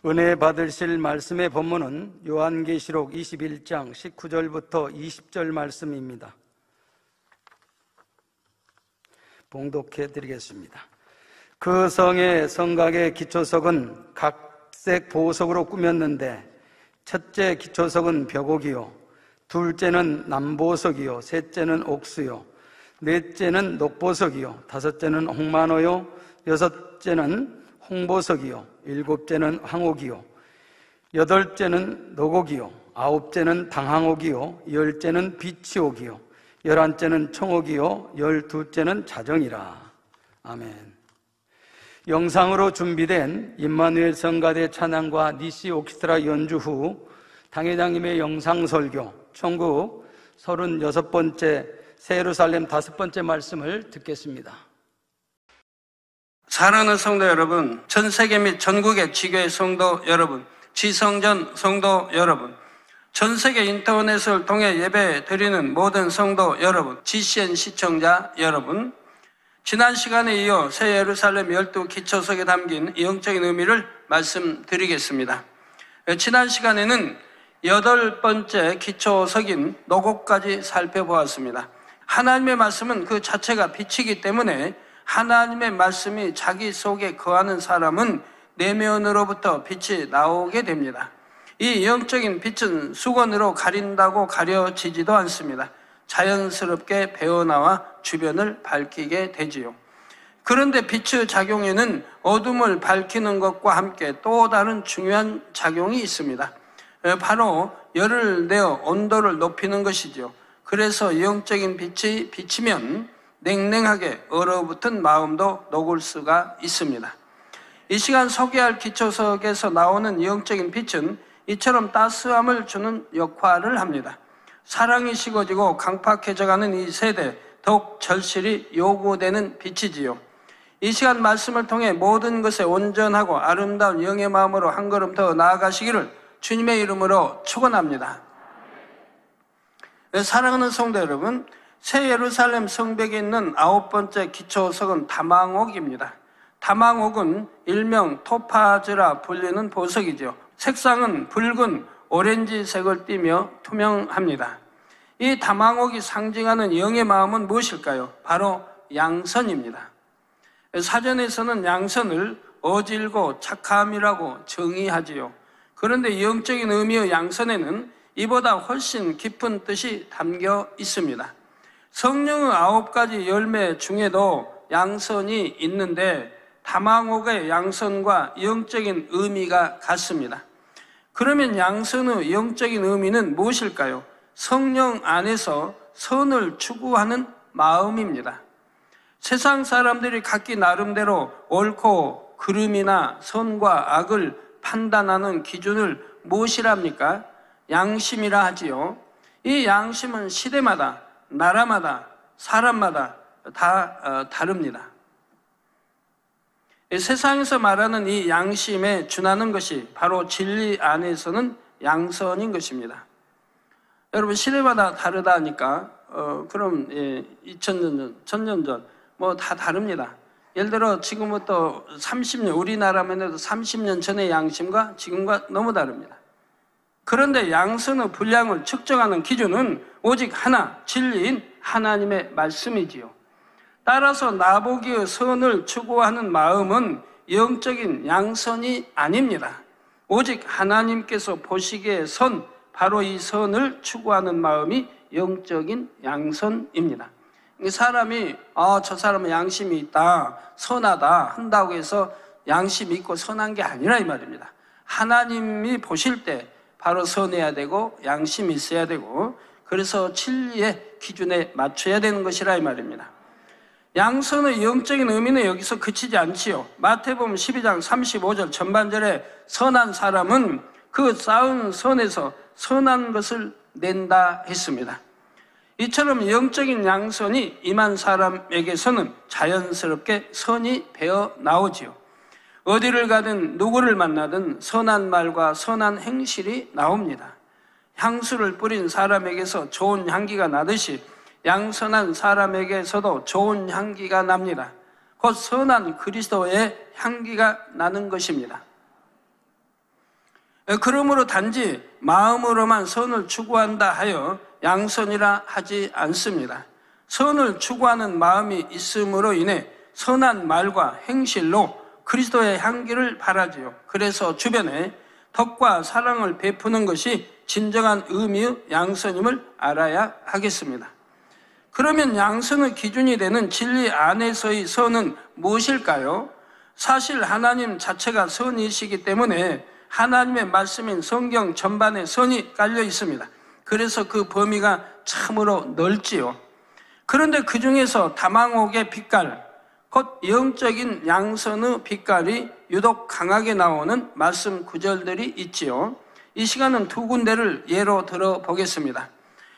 은혜 받으실 말씀의 본문은 요한계시록 21장 19절부터 20절 말씀입니다. 봉독해 드리겠습니다. 그 성의 성곽의 기초석은 각색 보석으로 꾸몄는데 첫째 기초석은 벽옥이요, 둘째는 남보석이요, 셋째는 옥수요, 넷째는 녹보석이요, 다섯째는 홍마노요, 여섯째는 홍보석이요, 일곱째는 황옥이요, 여덟째는 노곡이요, 아홉째는 당황옥이요, 열째는 비치옥이요, 열한째는 청옥이요, 열두째는 자정이라. 아멘. 영상으로 준비된 임마누엘 성가대 찬양과 니시 오케스트라 연주 후 당회장님의 영상 설교, 총국 36번째 새 예루살렘 5번째 말씀을 듣겠습니다. 사랑하는 성도 여러분, 전 세계 및 전국의 지교회 성도 여러분, 지성전 성도 여러분, 전 세계 인터넷을 통해 예배 드리는 모든 성도 여러분, GCN 시청자 여러분, 지난 시간에 이어 새 예루살렘 12기초석에 담긴 영적인 의미를 말씀드리겠습니다. 지난 시간에는 8번째 기초석인 노곡까지 살펴보았습니다. 하나님의 말씀은 그 자체가 빛이기 때문에 하나님의 말씀이 자기 속에 거하는 사람은 내면으로부터 빛이 나오게 됩니다. 이 영적인 빛은 수건으로 가린다고 가려지지도 않습니다. 자연스럽게 배어나와 주변을 밝히게 되지요. 그런데 빛의 작용에는 어둠을 밝히는 것과 함께 또 다른 중요한 작용이 있습니다. 바로 열을 내어 온도를 높이는 것이죠. 그래서 영적인 빛이 비치면 냉랭하게 얼어붙은 마음도 녹을 수가 있습니다. 이 시간 소개할 기초석에서 나오는 영적인 빛은 이처럼 따스함을 주는 역할을 합니다. 사랑이 식어지고 강팍해져가는 이 세대, 더욱 절실히 요구되는 빛이지요. 이 시간 말씀을 통해 모든 것에 온전하고 아름다운 영의 마음으로 한 걸음 더 나아가시기를 주님의 이름으로 축원합니다. 사랑하는 성도 여러분, 새 예루살렘 성벽에 있는 9번째 기초석은 다망옥입니다. 다망옥은 일명 토파즈라 불리는 보석이죠. 색상은 붉은 오렌지색을 띠며 투명합니다. 이 다망옥이 상징하는 영의 마음은 무엇일까요? 바로 양선입니다. 사전에서는 양선을 어질고 착함이라고 정의하지요. 그런데 영적인 의미의 양선에는 이보다 훨씬 깊은 뜻이 담겨 있습니다. 성령의 9가지 열매 중에도 양선이 있는데 다망옥의 양선과 영적인 의미가 같습니다. 그러면 양선의 영적인 의미는 무엇일까요? 성령 안에서 선을 추구하는 마음입니다. 세상 사람들이 각기 나름대로 옳고 그름이나 선과 악을 판단하는 기준을 무엇이랍니까? 양심이라 하지요. 이 양심은 시대마다, 나라마다, 사람마다 다 다릅니다. 세상에서 말하는 이 양심에 준하는 것이 바로 진리 안에서는 양선인 것입니다. 여러분, 시대마다 다르다니까 그럼 2000년 전, 1000년 전 뭐 다 다릅니다. 예를 들어 지금부터 30년, 우리나라만 해도 30년 전의 양심과 지금과 너무 다릅니다. 그런데 양선의 분량을 측정하는 기준은 오직 하나, 진리인 하나님의 말씀이지요. 따라서 나보기의 선을 추구하는 마음은 영적인 양선이 아닙니다. 오직 하나님께서 보시기에 선, 바로 이 선을 추구하는 마음이 영적인 양선입니다. 사람이 저 사람은 양심이 있다, 선하다 한다고 해서 양심이 있고 선한 게 아니라 이 말입니다. 하나님이 보실 때 바로 선해야 되고 양심이 있어야 되고, 그래서 진리의 기준에 맞춰야 되는 것이라 이 말입니다. 양선의 영적인 의미는 여기서 그치지 않지요. 마태복음 12장 35절 전반절에 선한 사람은 그 쌓은 선에서 선한 것을 낸다 했습니다. 이처럼 영적인 양선이 임한 사람에게서는 자연스럽게 선이 배어 나오지요. 어디를 가든 누구를 만나든 선한 말과 선한 행실이 나옵니다. 향수를 뿌린 사람에게서 좋은 향기가 나듯이 양선한 사람에게서도 좋은 향기가 납니다. 곧 선한 그리스도의 향기가 나는 것입니다. 그러므로 단지 마음으로만 선을 추구한다 하여 양선이라 하지 않습니다. 선을 추구하는 마음이 있음으로 인해 선한 말과 행실로 그리스도의 향기를 발하지요. 그래서 주변에 덕과 사랑을 베푸는 것이 진정한 의미의 양선임을 알아야 하겠습니다. 그러면 양선의 기준이 되는 진리 안에서의 선은 무엇일까요? 사실 하나님 자체가 선이시기 때문에 하나님의 말씀인 성경 전반에 선이 깔려 있습니다. 그래서 그 범위가 참으로 넓지요. 그런데 그 중에서 다망옥의 빛깔, 곧 영적인 양선의 빛깔이 유독 강하게 나오는 말씀 구절들이 있지요. 이 시간은 두 군데를 예로 들어보겠습니다.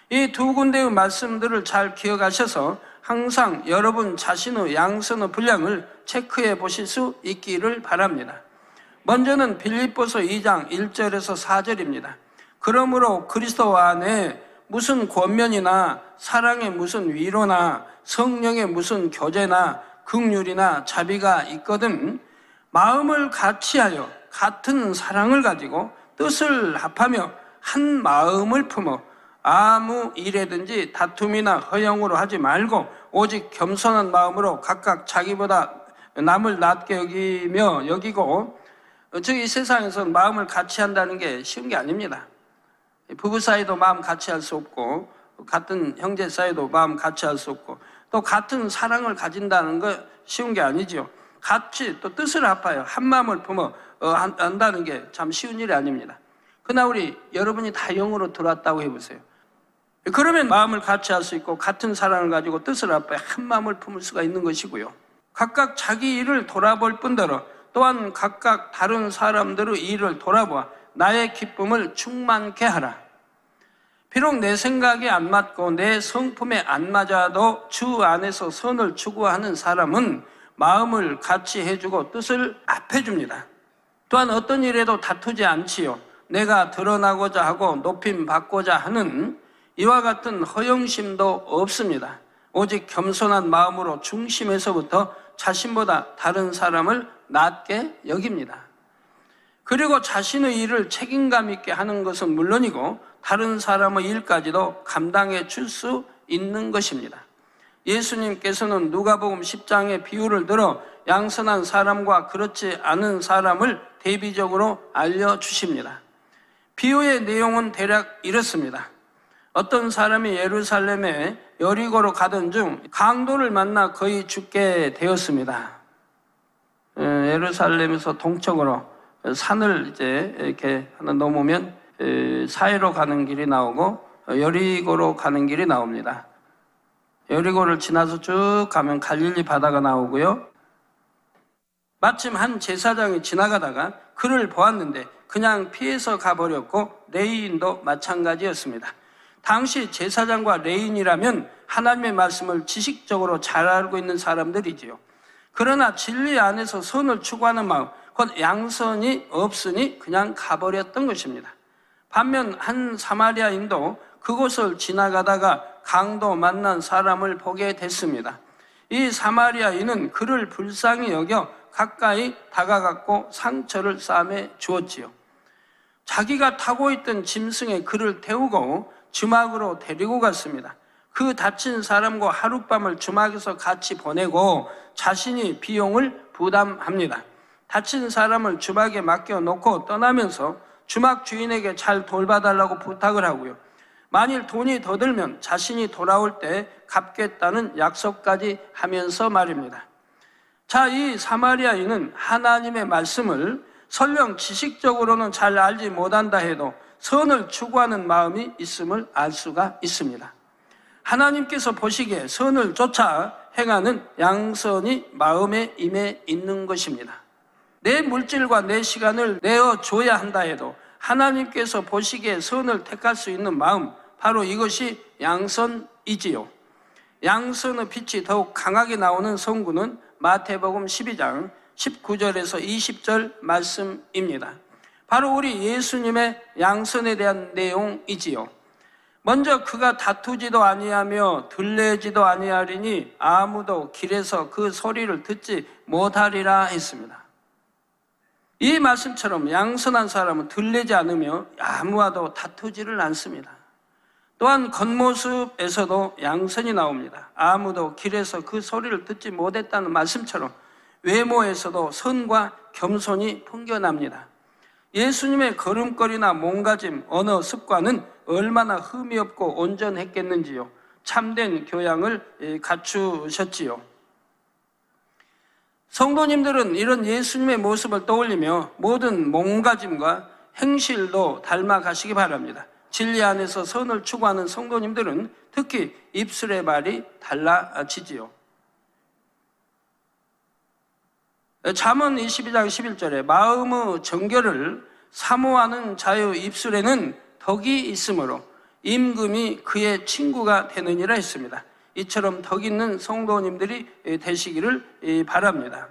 이 두 군데의 말씀들을 잘 기억하셔서 항상 여러분 자신의 양선의 분량을 체크해 보실 수 있기를 바랍니다. 먼저는 빌립보서 2장 1절에서 4절입니다. 그러므로 그리스도 안에 무슨 권면이나 사랑의 무슨 위로나 성령의 무슨 교제나 긍휼이나 자비가 있거든 마음을 같이하여 같은 사랑을 가지고 뜻을 합하며 한 마음을 품어 아무 일에든지 다툼이나 허영으로 하지 말고 오직 겸손한 마음으로 각각 자기보다 남을 낮게 여기고 이 세상에서 마음을 같이 한다는 게 쉬운 게 아닙니다. 부부 사이도 마음 같이 할 수 없고 같은 형제 사이도 마음 같이 할 수 없고 또 같은 사랑을 가진다는 거 쉬운 게 아니죠. 같이 또 뜻을 합하여 한 마음을 품어 한다는 게 참 쉬운 일이 아닙니다. 그러나 여러분이 다 영으로 들어왔다고 해보세요. 그러면 마음을 같이 할 수 있고 같은 사랑을 가지고 뜻을 합하여 한 마음을 품을 수가 있는 것이고요. 각각 자기 일을 돌아볼 뿐더러 또한 각각 다른 사람들의 일을 돌아보아 나의 기쁨을 충만케 하라. 비록 내 생각에 안 맞고 내 성품에 안 맞아도 주 안에서 선을 추구하는 사람은 마음을 같이 해주고 뜻을 합해줍니다. 또한 어떤 일에도 다투지 않지요. 내가 드러나고자 하고 높임 받고자 하는 이와 같은 허영심도 없습니다. 오직 겸손한 마음으로 중심에서부터 자신보다 다른 사람을 낮게 여깁니다. 그리고 자신의 일을 책임감 있게 하는 것은 물론이고 다른 사람의 일까지도 감당해 줄 수 있는 것입니다. 예수님께서는 누가복음 10장의 비유를 들어 양선한 사람과 그렇지 않은 사람을 대비적으로 알려주십니다. 비유의 내용은 대략 이렇습니다. 어떤 사람이 예루살렘에 여리고로 가던 중 강도를 만나 거의 죽게 되었습니다. 예루살렘에서 동쪽으로 산을 이렇게 하나 넘으면 사해로 가는 길이 나오고 여리고로 가는 길이 나옵니다. 여리고를 지나서 쭉 가면 갈릴리 바다가 나오고요. 마침 한 제사장이 지나가다가 그를 보았는데 그냥 피해서 가버렸고 레위인도 마찬가지였습니다. 당시 제사장과 레위인이라면 하나님의 말씀을 지식적으로 잘 알고 있는 사람들이지요. 그러나 진리 안에서 선을 추구하는 마음, 곧 양선이 없으니 그냥 가버렸던 것입니다. 반면 한 사마리아인도 그곳을 지나가다가 강도 만난 사람을 보게 됐습니다. 이 사마리아인은 그를 불쌍히 여겨 가까이 다가갔고 상처를 싸매 주었지요. 자기가 타고 있던 짐승에 그를 태우고 주막으로 데리고 갔습니다. 그 다친 사람과 하룻밤을 주막에서 같이 보내고 자신이 비용을 부담합니다. 다친 사람을 주막에 맡겨놓고 떠나면서 주막 주인에게 잘 돌봐달라고 부탁을 하고요. 만일 돈이 더 들면 자신이 돌아올 때 갚겠다는 약속까지 하면서 말입니다. 자, 이 사마리아인은 하나님의 말씀을 설령 지식적으로는 잘 알지 못한다 해도 선을 추구하는 마음이 있음을 알 수가 있습니다. 하나님께서 보시기에 선을 쫓아 행하는 양선이 마음에 임해 있는 것입니다. 내 물질과 내 시간을 내어줘야 한다 해도 하나님께서 보시기에 선을 택할 수 있는 마음, 바로 이것이 양선이지요. 양선의 빛이 더욱 강하게 나오는 성구는 마태복음 12장 19절에서 20절 말씀입니다. 바로 우리 예수님의 양선에 대한 내용이지요. 먼저 그가 다투지도 아니하며 들레지도 아니하리니 아무도 길에서 그 소리를 듣지 못하리라 했습니다. 이 말씀처럼 양선한 사람은 들리지 않으며 아무와도 다투지를 않습니다. 또한 겉모습에서도 양선이 나옵니다. 아무도 길에서 그 소리를 듣지 못했다는 말씀처럼 외모에서도 선과 겸손이 풍겨납니다. 예수님의 걸음걸이나 몸가짐, 언어, 습관은 얼마나 흠이 없고 온전했겠는지요. 참된 교양을 갖추셨지요. 성도님들은 이런 예수님의 모습을 떠올리며 모든 몸가짐과 행실도 닮아가시기 바랍니다. 진리 안에서 선을 추구하는 성도님들은 특히 입술의 말이 달라지지요. 잠언 22장 11절에 마음의 정결을 사모하는 자의 입술에는 덕이 있으므로 임금이 그의 친구가 되느니라 했습니다. 이처럼 덕 있는 성도님들이 되시기를 바랍니다.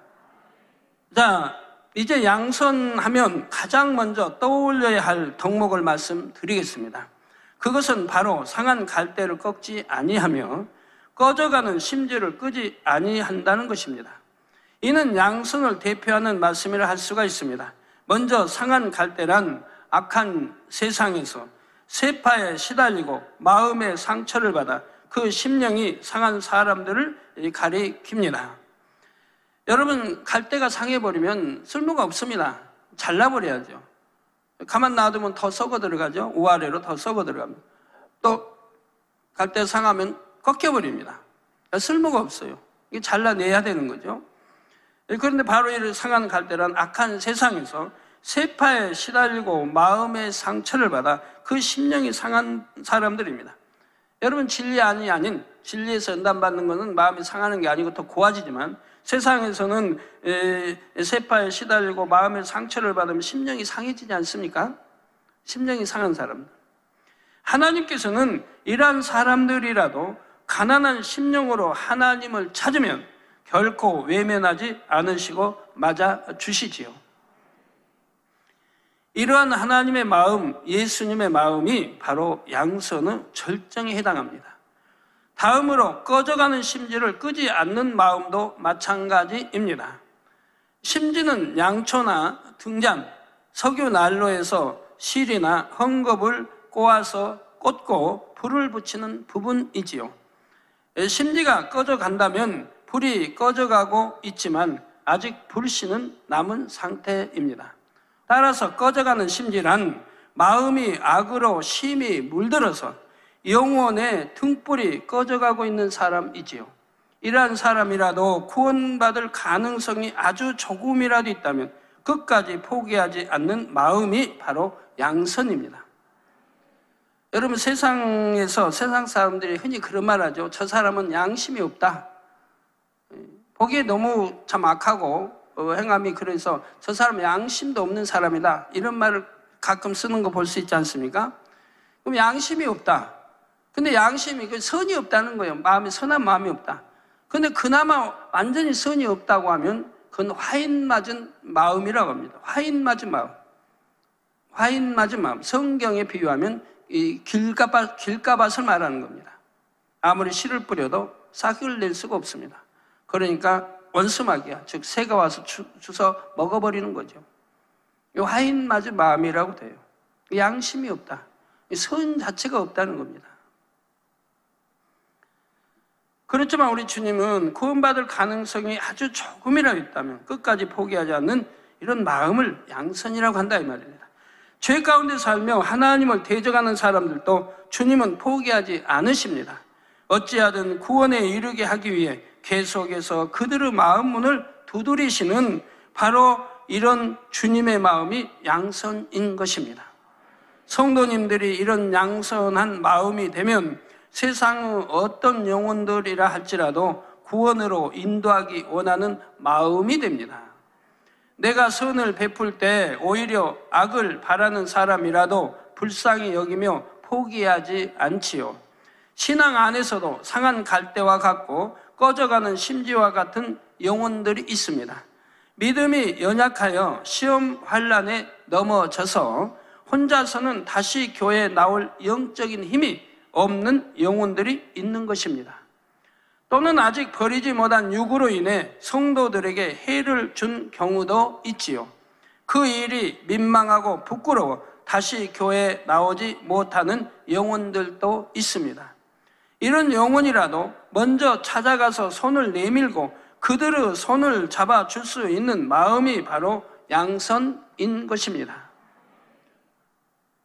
자, 이제 양선하면 가장 먼저 떠올려야 할 덕목을 말씀드리겠습니다. 그것은 바로 상한 갈대를 꺾지 아니하며 꺼져가는 심지를 끄지 아니한다는 것입니다. 이는 양선을 대표하는 말씀이라 할 수가 있습니다. 먼저 상한 갈대란 악한 세상에서 세파에 시달리고 마음의 상처를 받아 그 심령이 상한 사람들을 가리킵니다. 여러분, 갈대가 상해버리면 쓸모가 없습니다. 잘라버려야죠. 가만 놔두면 더 썩어 들어가죠. 우아래로 더 썩어 들어갑니다. 또 갈대 상하면 꺾여버립니다. 쓸모가 없어요. 이게 잘라내야 되는 거죠. 그런데 바로 이 상한 갈대란 악한 세상에서 세파에 시달리고 마음의 상처를 받아 그 심령이 상한 사람들입니다. 여러분, 진리 아닌 진리에서 연단받는 것은 마음이 상하는 게 아니고 더 고와지지만 세상에서는 세파에 시달리고 마음의 상처를 받으면 심령이 상해지지 않습니까? 심령이 상한 사람들. 하나님께서는 이러한 사람들이라도 가난한 심령으로 하나님을 찾으면 결코 외면하지 않으시고 맞아주시지요. 이러한 하나님의 마음, 예수님의 마음이 바로 양선의 절정에 해당합니다. 다음으로 꺼져가는 심지를 끄지 않는 마음도 마찬가지입니다. 심지는 양초나 등잔, 석유 난로에서 실이나 헝겊을 꼬아서 꽂고 불을 붙이는 부분이지요. 심지가 꺼져간다면 불이 꺼져가고 있지만 아직 불씨는 남은 상태입니다. 따라서 꺼져가는 심지란 마음이 악으로 심히 물들어서 영혼의 등불이 꺼져가고 있는 사람이지요. 이러한 사람이라도 구원받을 가능성이 아주 조금이라도 있다면 끝까지 포기하지 않는 마음이 바로 양선입니다. 여러분, 세상에서 세상 사람들이 흔히 그런 말 하죠. 저 사람은 양심이 없다. 보기에 너무 참 악하고 행함이 그래서 저 사람은 양심도 없는 사람이다. 이런 말을 가끔 쓰는 거 볼 수 있지 않습니까? 그럼 양심이 없다. 근데 양심이 선이 없다는 거예요. 마음이 선한 마음이 없다. 근데 그나마 완전히 선이 없다고 하면 그건 화인 맞은 마음이라고 합니다. 화인 맞은 마음. 화인 맞은 마음. 성경에 비유하면 이 길가밭을 말하는 겁니다. 아무리 씨를 뿌려도 싹을 낼 수가 없습니다. 그러니까 원수막이야. 즉 새가 와서 주워 먹어버리는 거죠. 이 화인 맞은 마음이라고 돼요. 양심이 없다. 선 자체가 없다는 겁니다. 그렇지만 우리 주님은 구원받을 가능성이 아주 조금이라도 있다면 끝까지 포기하지 않는 이런 마음을 양선이라고 한다 이 말입니다. 죄 가운데 살며 하나님을 대적하는 사람들도 주님은 포기하지 않으십니다. 어찌하든 구원에 이르게 하기 위해 계속해서 그들의 마음 문을 두드리시는 바로 이런 주님의 마음이 양선인 것입니다. 성도님들이 이런 양선한 마음이 되면 세상의 어떤 영혼들이라 할지라도 구원으로 인도하기 원하는 마음이 됩니다. 내가 선을 베풀 때 오히려 악을 바라는 사람이라도 불쌍히 여기며 포기하지 않지요. 신앙 안에서도 상한 갈대와 같고 꺼져가는 심지와 같은 영혼들이 있습니다. 믿음이 연약하여 시험 환난에 넘어져서 혼자서는 다시 교회에 나올 영적인 힘이 없는 영혼들이 있는 것입니다. 또는 아직 버리지 못한 육으로 인해 성도들에게 해를 준 경우도 있지요. 그 일이 민망하고 부끄러워 다시 교회에 나오지 못하는 영혼들도 있습니다. 이런 영혼이라도 먼저 찾아가서 손을 내밀고 그들의 손을 잡아줄 수 있는 마음이 바로 양선인 것입니다.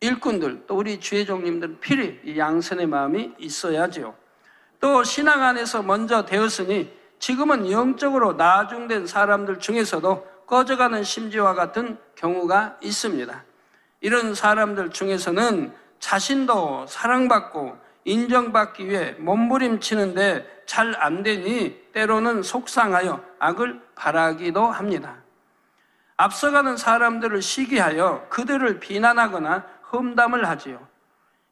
일꾼들, 또 우리 주의종님들은 필히 이 양선의 마음이 있어야지요. 또 신앙 안에서 먼저 되었으니 지금은 영적으로 나중된 사람들 중에서도 꺼져가는 심지와 같은 경우가 있습니다. 이런 사람들 중에서는 자신도 사랑받고 인정받기 위해 몸부림치는데 잘 안 되니 때로는 속상하여 악을 바라기도 합니다. 앞서가는 사람들을 시기하여 그들을 비난하거나 험담을 하지요.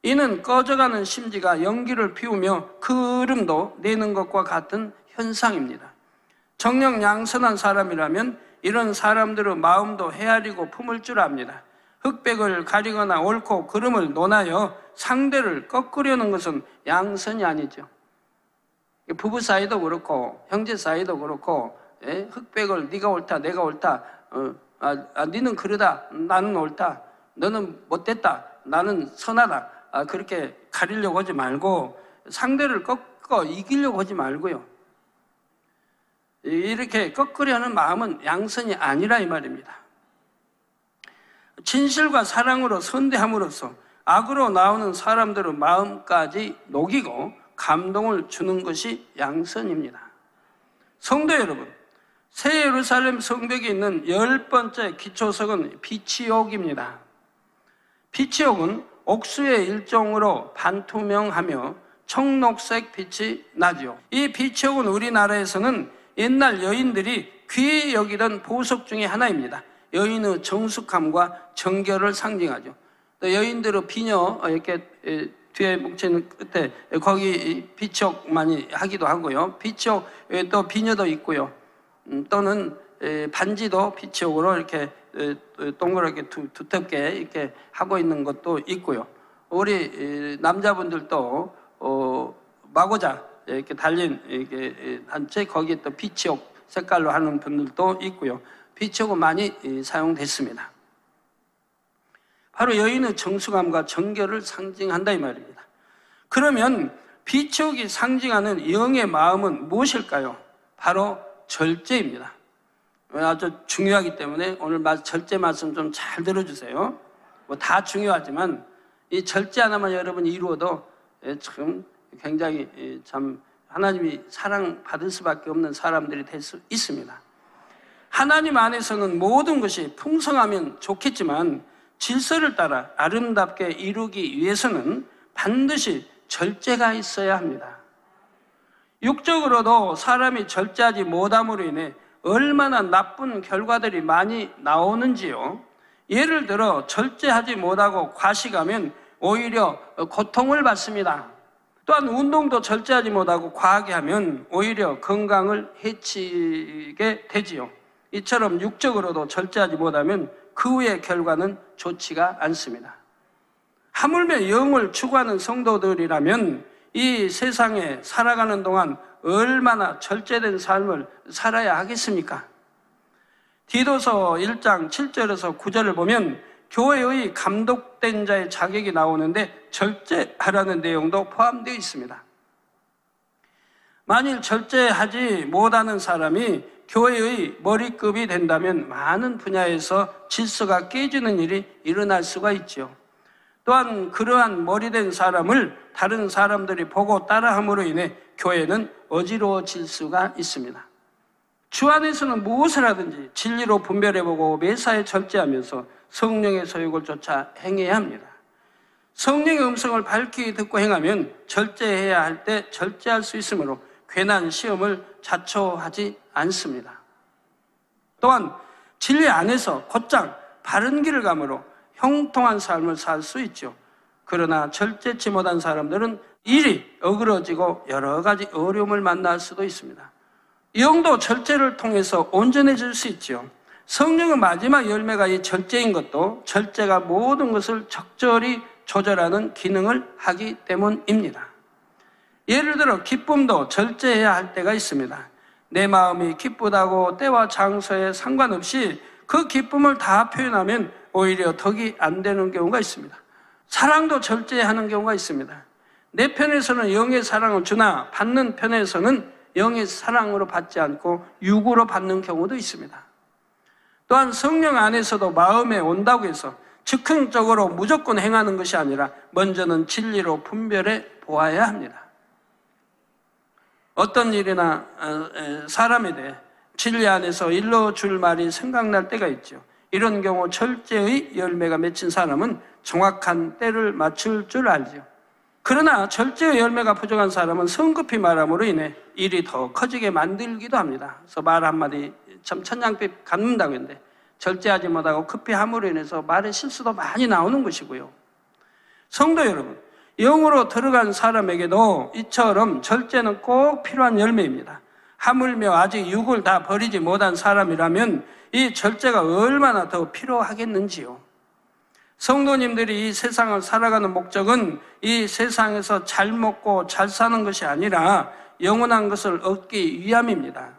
이는 꺼져가는 심지가 연기를 피우며 그름도 내는 것과 같은 현상입니다. 정녕 양선한 사람이라면 이런 사람들의 마음도 헤아리고 품을 줄 압니다. 흑백을 가리거나 옳고 그름을 논하여 상대를 꺾으려는 것은 양선이 아니죠. 부부 사이도 그렇고 형제 사이도 그렇고 흑백을 네가 옳다 내가 옳다 너는 그러다 나는 옳다 너는 못됐다 나는 선하다 그렇게 가리려고 하지 말고 상대를 꺾어 이기려고 하지 말고요. 이렇게 꺾으려는 마음은 양선이 아니라 이 말입니다. 진실과 사랑으로 선대함으로써 악으로 나오는 사람들의 마음까지 녹이고 감동을 주는 것이 양선입니다. 성도 여러분, 새 예루살렘 성벽에 있는 10번째 기초석은 비치옥입니다. 비치옥은 옥수의 일종으로 반투명하며 청록색 빛이 나죠. 이 비치옥은 우리나라에서는 옛날 여인들이 귀히 여기던 보석 중에 하나입니다. 여인의 정숙함과 정결을 상징하죠. 또 여인들의 비녀 이렇게 뒤에 뭉치는 끝에 거기 비치옥 많이 하기도 하고요. 비치옥 또 비녀도 있고요. 또는 반지도 비치옥으로 이렇게 동그랗게 두텁게 이렇게 하고 있는 것도 있고요. 우리 남자분들도 마고자 이렇게 달린 이렇게 단체 거기에 또 비치옥 색깔로 하는 분들도 있고요. 비치옥은 많이 사용됐습니다. 바로 여인의 정숙함과 정결을 상징한다 이 말입니다. 그러면 비치옥이 상징하는 영의 마음은 무엇일까요? 바로 절제입니다. 아주 중요하기 때문에 오늘 절제 말씀 좀 잘 들어주세요. 뭐 다 중요하지만 이 절제 하나만 여러분이 이루어도 참 굉장히 참 하나님이 사랑받을 수밖에 없는 사람들이 될 수 있습니다. 하나님 안에서는 모든 것이 풍성하면 좋겠지만 질서를 따라 아름답게 이루기 위해서는 반드시 절제가 있어야 합니다. 육적으로도 사람이 절제하지 못함으로 인해 얼마나 나쁜 결과들이 많이 나오는지요. 예를 들어 절제하지 못하고 과식하면 오히려 고통을 받습니다. 또한 운동도 절제하지 못하고 과하게 하면 오히려 건강을 해치게 되지요. 이처럼 육적으로도 절제하지 못하면 그 후의 결과는 좋지가 않습니다. 하물며 영을 추구하는 성도들이라면 이 세상에 살아가는 동안 얼마나 절제된 삶을 살아야 하겠습니까? 디도서 1장 7절에서 9절을 보면 교회의 감독된 자의 자격이 나오는데 절제하라는 내용도 포함되어 있습니다. 만일 절제하지 못하는 사람이 교회의 머리급이 된다면 많은 분야에서 질서가 깨지는 일이 일어날 수가 있죠. 또한 그러한 머리된 사람을 다른 사람들이 보고 따라함으로 인해 교회는 어지러워질 수가 있습니다. 주 안에서는 무엇을 하든지 진리로 분별해보고 매사에 절제하면서 성령의 소욕을 쫓아 행해야 합니다. 성령의 음성을 밝히 듣고 행하면 절제해야 할 때 절제할 수 있으므로 괜한 시험을 자초하지 않습니다. 또한 진리 안에서 곧장 바른 길을 감으로 형통한 삶을 살 수 있죠. 그러나 절제치 못한 사람들은 일이 어그러지고 여러 가지 어려움을 만날 수도 있습니다. 영도 절제를 통해서 온전해질 수 있죠. 성령의 마지막 열매가 이 절제인 것도 절제가 모든 것을 적절히 조절하는 기능을 하기 때문입니다. 예를 들어 기쁨도 절제해야 할 때가 있습니다. 내 마음이 기쁘다고 때와 장소에 상관없이 그 기쁨을 다 표현하면 오히려 덕이 안 되는 경우가 있습니다. 사랑도 절제하는 경우가 있습니다. 내 편에서는 영의 사랑을 주나 받는 편에서는 영의 사랑으로 받지 않고 육으로 받는 경우도 있습니다. 또한 성령 안에서도 마음에 온다고 해서 즉흥적으로 무조건 행하는 것이 아니라 먼저는 진리로 분별해 보아야 합니다. 어떤 일이나 사람에 대해 진리 안에서 일러줄 말이 생각날 때가 있죠. 이런 경우 절제의 열매가 맺힌 사람은 정확한 때를 맞출 줄 알죠. 그러나 절제의 열매가 부족한 사람은 성급히 말함으로 인해 일이 더 커지게 만들기도 합니다. 그래서 말 한마디 참 천냥빚 갚는다고 했는데 절제하지 못하고 급히 함으로 인해서 말의 실수도 많이 나오는 것이고요. 성도 여러분, 영으로 들어간 사람에게도 이처럼 절제는 꼭 필요한 열매입니다. 하물며 아직 육을 다 버리지 못한 사람이라면 이 절제가 얼마나 더 필요하겠는지요. 성도님들이 이 세상을 살아가는 목적은 이 세상에서 잘 먹고 잘 사는 것이 아니라 영원한 것을 얻기 위함입니다.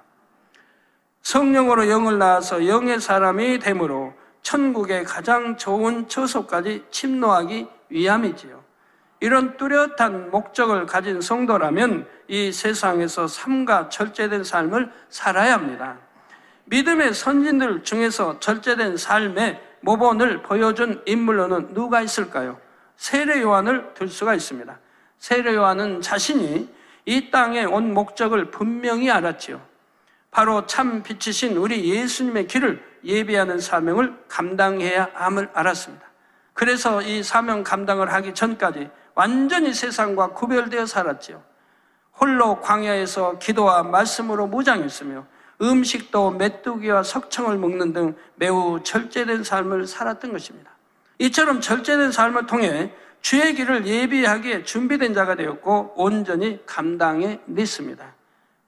성령으로 영을 낳아서 영의 사람이 되므로 천국의 가장 좋은 처소까지 침노하기 위함이지요. 이런 뚜렷한 목적을 가진 성도라면 이 세상에서 삶과 절제된 삶을 살아야 합니다. 믿음의 선진들 중에서 절제된 삶의 모본을 보여준 인물로는 누가 있을까요? 세례 요한을 들 수가 있습니다. 세례 요한은 자신이 이 땅에 온 목적을 분명히 알았지요. 바로 참 빛이신 우리 예수님의 길을 예비하는 사명을 감당해야 함을 알았습니다. 그래서 이 사명 감당을 하기 전까지 완전히 세상과 구별되어 살았지요. 홀로 광야에서 기도와 말씀으로 무장했으며 음식도 메뚜기와 석청을 먹는 등 매우 절제된 삶을 살았던 것입니다. 이처럼 절제된 삶을 통해 주의 길을 예비하기에 준비된 자가 되었고 온전히 감당해 냈습니다.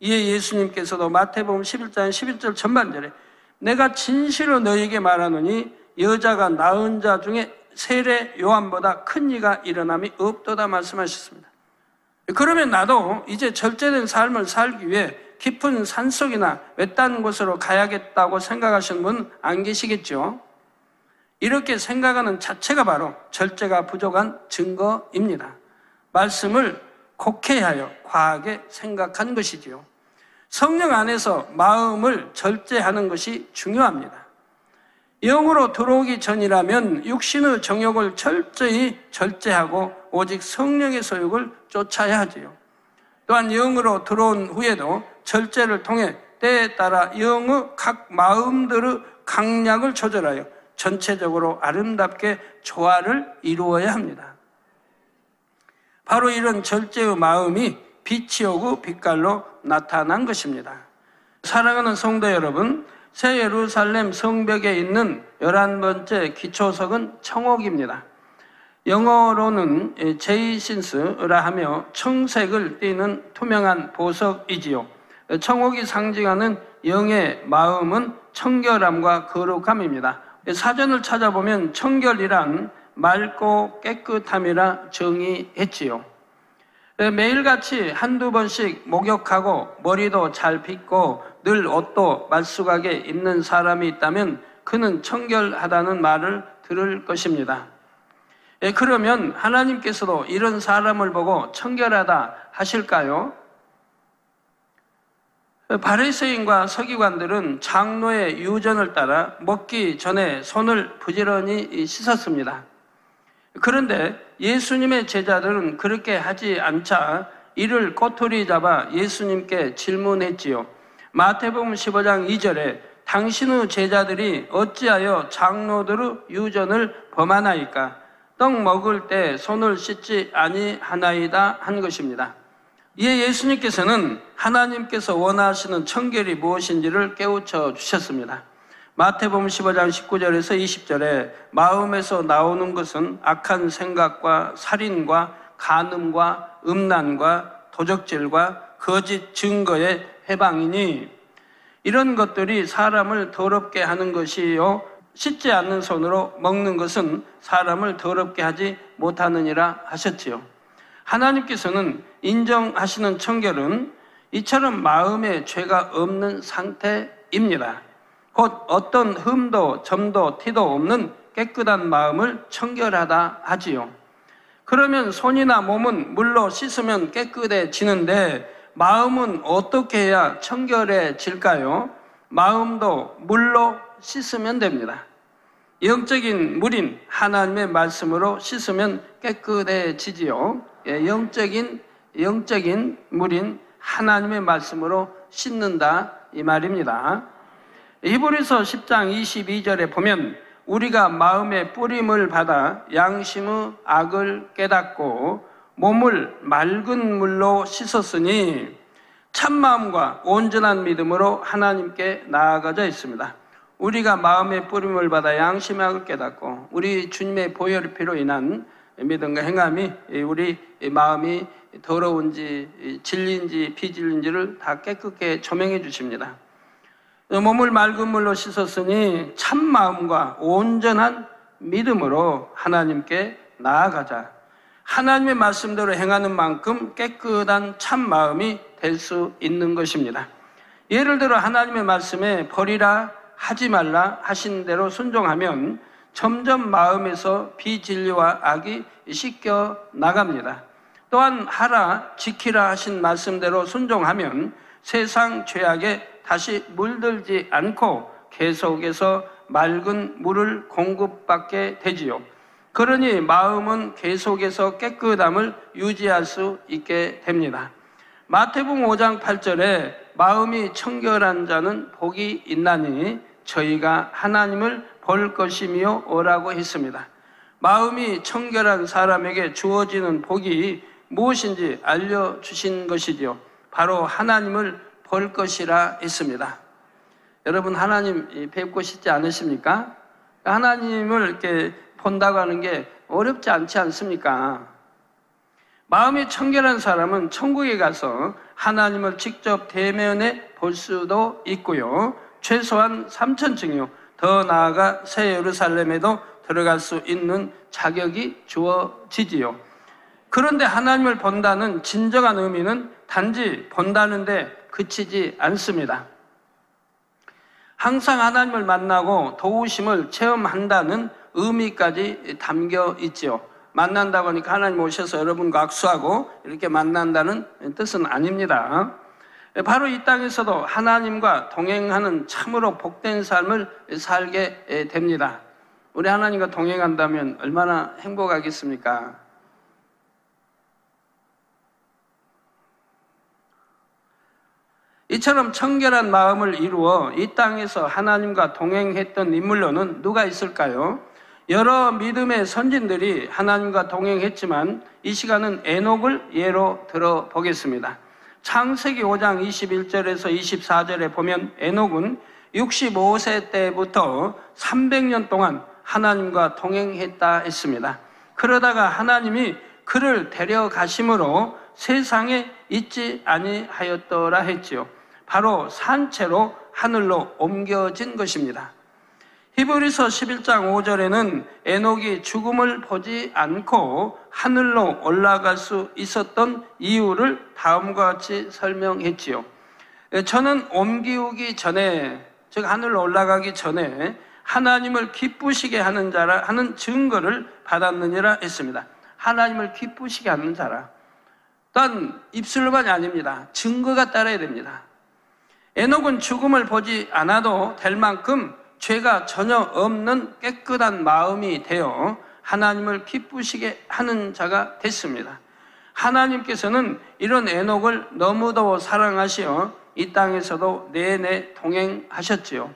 이에 예수님께서도 마태복음 11장 11절 전반절에 내가 진실로 너희에게 말하노니 여자가 낳은 자 중에 세례 요한보다 큰 이가 일어남이 없도다 말씀하셨습니다. 그러면 나도 이제 절제된 삶을 살기 위해 깊은 산속이나 외딴 곳으로 가야겠다고 생각하시는 분 안 계시겠죠? 이렇게 생각하는 자체가 바로 절제가 부족한 증거입니다. 말씀을 곡해하여 과하게 생각한 것이지요. 성령 안에서 마음을 절제하는 것이 중요합니다. 영으로 들어오기 전이라면 육신의 정욕을 철저히 절제하고 오직 성령의 소욕을 쫓아야 하지요. 또한 영으로 들어온 후에도 절제를 통해 때에 따라 영의 각 마음들의 강약을 조절하여 전체적으로 아름답게 조화를 이루어야 합니다. 바로 이런 절제의 마음이 빛이 오고 빛깔로 나타난 것입니다. 사랑하는 성도 여러분, 새 예루살렘 성벽에 있는 11번째 기초석은 청옥입니다. 영어로는 제이신스라 하며 청색을 띠는 투명한 보석이지요. 청옥이 상징하는 영의 마음은 청결함과 거룩함입니다. 사전을 찾아보면 청결이란 맑고 깨끗함이라 정의했지요. 매일같이 한두 번씩 목욕하고 머리도 잘 빗고 늘 옷도 말쑥하게 입는 사람이 있다면 그는 청결하다는 말을 들을 것입니다. 그러면 하나님께서도 이런 사람을 보고 청결하다 하실까요? 바리새인과 서기관들은 장로의 유전을 따라 먹기 전에 손을 부지런히 씻었습니다. 그런데 예수님의 제자들은 그렇게 하지 않자 이를 꼬투리 잡아 예수님께 질문했지요. 마태복음 15장 2절에 당신의 제자들이 어찌하여 장로들의 유전을 범하나이까? 떡 먹을 때 손을 씻지 아니하나이다 한 것입니다. 이에 예수님께서는 하나님께서 원하시는 청결이 무엇인지를 깨우쳐 주셨습니다. 마태복음 15장 19절에서 20절에 마음에서 나오는 것은 악한 생각과 살인과 간음과 음란과 도적질과 거짓 증거의 해방이니 이런 것들이 사람을 더럽게 하는 것이요 씻지 않는 손으로 먹는 것은 사람을 더럽게 하지 못하느니라 하셨지요. 하나님께서는 인정하시는 청결은 이처럼 마음에 죄가 없는 상태입니다. 곧 어떤 흠도 점도 티도 없는 깨끗한 마음을 청결하다 하지요. 그러면 손이나 몸은 물로 씻으면 깨끗해지는데 마음은 어떻게 해야 청결해질까요? 마음도 물로 씻으면 됩니다. 영적인 물인 하나님의 말씀으로 씻으면 깨끗해지지요. 영적인 물인 하나님의 말씀으로 씻는다 이 말입니다. 히브리서 10장 22절에 보면 우리가 마음의 뿌림을 받아 양심의 악을 깨닫고 몸을 맑은 물로 씻었으니 참마음과 온전한 믿음으로 하나님께 나아가자 있습니다. 우리가 마음의 뿌림을 받아 양심의 악을 깨닫고 우리 주님의 보혈의 피로 인한 믿음과 행함이 우리 마음이 더러운지 진리인지 비진리인지를 다 깨끗게 조명해 주십니다. 몸을 맑은 물로 씻었으니 참마음과 온전한 믿음으로 하나님께 나아가자. 하나님의 말씀대로 행하는 만큼 깨끗한 참마음이 될 수 있는 것입니다. 예를 들어 하나님의 말씀에 버리라 하지 말라 하신 대로 순종하면 점점 마음에서 비진리와 악이 씻겨 나갑니다. 또한 하라 지키라 하신 말씀대로 순종하면 세상 죄악에 다시 물들지 않고 계속해서 맑은 물을 공급받게 되지요. 그러니 마음은 계속해서 깨끗함을 유지할 수 있게 됩니다. 마태복음 5장 8절에 마음이 청결한 자는 복이 있나니 저희가 하나님을 볼 것이며 오라고 했습니다. 마음이 청결한 사람에게 주어지는 복이 무엇인지 알려주신 것이지요. 바로 하나님을 볼 것이라 했습니다. 여러분 하나님 뵙고 싶지 않으십니까? 하나님을 이렇게 본다고 하는 게 어렵지 않지 않습니까? 마음이 청결한 사람은 천국에 가서 하나님을 직접 대면해 볼 수도 있고요. 최소한 3,000층이요. 더 나아가 새 예루살렘에도 들어갈 수 있는 자격이 주어지지요. 그런데 하나님을 본다는 진정한 의미는 단지 본다는데 그치지 않습니다. 항상 하나님을 만나고 도우심을 체험한다는 의미까지 담겨 있지요. 만난다고 하니까 하나님 오셔서 여러분과 악수하고 이렇게 만난다는 뜻은 아닙니다. 바로 이 땅에서도 하나님과 동행하는 참으로 복된 삶을 살게 됩니다. 우리 하나님과 동행한다면 얼마나 행복하겠습니까? 이처럼 청결한 마음을 이루어 이 땅에서 하나님과 동행했던 인물로는 누가 있을까요? 여러 믿음의 선진들이 하나님과 동행했지만 이 시간은 에녹을 예로 들어보겠습니다. 창세기 5장 21절에서 24절에 보면 에녹은 65세 때부터 300년 동안 하나님과 동행했다 했습니다. 그러다가 하나님이 그를 데려가심으로 세상에 있지 아니하였더라 했지요. 바로 산채로 하늘로 옮겨진 것입니다. 히브리서 11장 5절에는 에녹이 죽음을 보지 않고 하늘로 올라갈 수 있었던 이유를 다음과 같이 설명했지요. 저는 옮기우기 전에, 즉 하늘로 올라가기 전에 하나님을 기쁘시게 하는 자라 하는 증거를 받았느니라 했습니다. 하나님을 기쁘시게 하는 자라. 단 입술만이 아닙니다. 증거가 따라야 됩니다. 에녹은 죽음을 보지 않아도 될 만큼 죄가 전혀 없는 깨끗한 마음이 되어 하나님을 기쁘시게 하는 자가 됐습니다. 하나님께서는 이런 에녹을 너무도 사랑하시어 이 땅에서도 내내 동행하셨지요.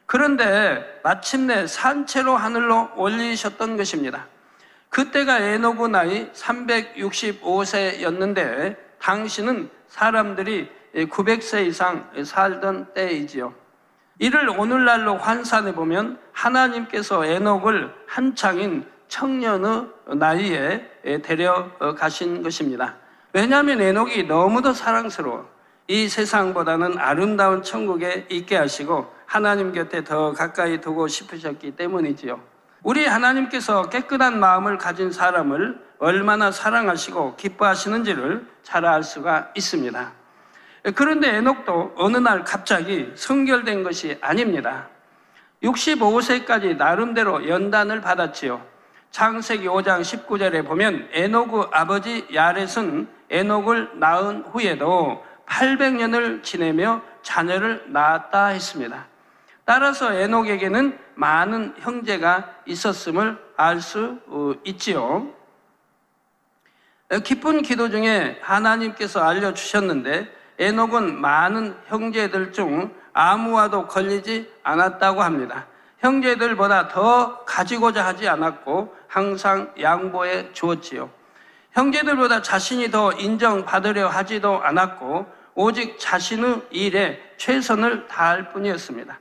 그런데 마침내 산채로 하늘로 올리셨던 것입니다. 그때가 에녹의 나이 365세였는데 당시는 사람들이 900세 이상 살던 때이지요. 이를 오늘날로 환산해 보면 하나님께서 에녹을 한창인 청년의 나이에 데려가신 것입니다. 왜냐하면 에녹이 너무도 사랑스러워 이 세상보다는 아름다운 천국에 있게 하시고 하나님 곁에 더 가까이 두고 싶으셨기 때문이지요. 우리 하나님께서 깨끗한 마음을 가진 사람을 얼마나 사랑하시고 기뻐하시는지를 잘 알 수가 있습니다. 그런데 에녹도 어느 날 갑자기 성결된 것이 아닙니다. 65세까지 나름대로 연단을 받았지요. 창세기 5장 19절에 보면 에녹의 아버지 야렛은 에녹을 낳은 후에도 800년을 지내며 자녀를 낳았다 했습니다. 따라서 에녹에게는 많은 형제가 있었음을 알 수 있지요. 깊은 기도 중에 하나님께서 알려주셨는데 에녹은 많은 형제들 중 아무와도 걸리지 않았다고 합니다. 형제들보다 더 가지고자 하지 않았고 항상 양보해 주었지요. 형제들보다 자신이 더 인정받으려 하지도 않았고 오직 자신의 일에 최선을 다할 뿐이었습니다.